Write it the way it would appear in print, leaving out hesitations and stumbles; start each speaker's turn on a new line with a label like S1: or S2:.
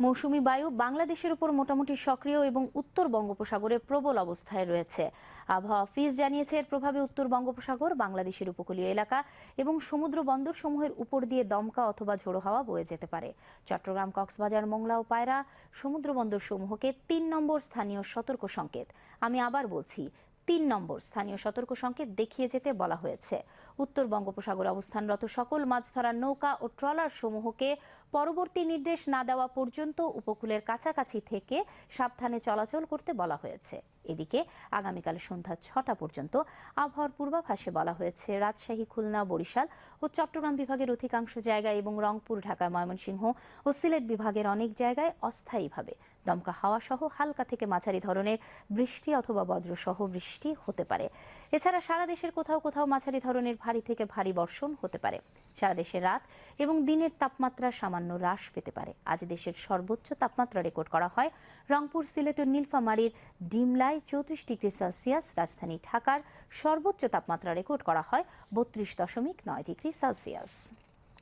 S1: মৌসুমী বায়ু বাংলাদেশের উপর মোটামুটি সক্রিয় এবং উত্তর বঙ্গোপসাগরে প্রবল অবস্থায় রয়েছে। আবহাওয়া অফিস জানিয়েছে, এর প্রভাবে উত্তর বঙ্গোপসাগর, বাংলাদেশের উপকূলীয় এলাকা এবং সমুদ্র বন্দরসমূহের উপর দিয়ে দমকা অথবা ঝোড়ো হাওয়া বয়ে যেতে পারে। চট্টগ্রাম, কক্সবাজার, মোংলা ও পায়রা সমুদ্র বন্দরসমূহকে ৩ নম্বর স্থানীয় সতর্ক সংকেত, আমি আবার বলছি ৩ নম্বর স্থানীয় সতর্ক সংকেত দেখিয়ে যেতে বলা হয়েছে। উত্তর বঙ্গোপসাগরে অবস্থানরত সকল মাছ ধরার নৌকা ও ট্রলার সমূহকে পরবর্তী নির্দেশ না দেওয়া পর্যন্ত উপকূলের কাছাকাছি থেকে সাবধানে চলাচল করতে বলা হয়েছে। এদিকে আগামীকাল সন্ধ্যা ৬টা পর্যন্ত আবহাওয়ার পূর্বাভাসে বলা হয়েছে, রাজশাহী, খুলনা, বরিশাল ও চট্টগ্রাম বিভাগের অধিকাংশ জায়গায় এবং রংপুর, ঢাকা, ময়মনসিংহ ও সিলেট বিভাগের অনেক জায়গায় অস্থায়ীভাবে দমকা হাওয়া সহ হালকা থেকে মাঝারি ধরনের বৃষ্টি অথবা বজ্রসহ বৃষ্টি হতে পারে। এছাড়া সারা দেশের কোথাও কোথাও মাঝারি ধরনের ভারী থেকে ভারী বর্ষণ হতে পারে। সারা দেশে রাত এবং দিনের তাপমাত্রা সামান্য হ্রাস পেতে পারে। আজ দেশের সর্বোচ্চ তাপমাত্রা রেকর্ড করা হয় রংপুর, সিলেট ও নীলফামারীর ডিমলায় ৩৪ ডিগ্রি সেলসিয়াস। রাজধানী ঢাকার সর্বোচ্চ তাপমাত্রা রেকর্ড করা হয় ৩২.৯ ডিগ্রি সেলসিয়াস।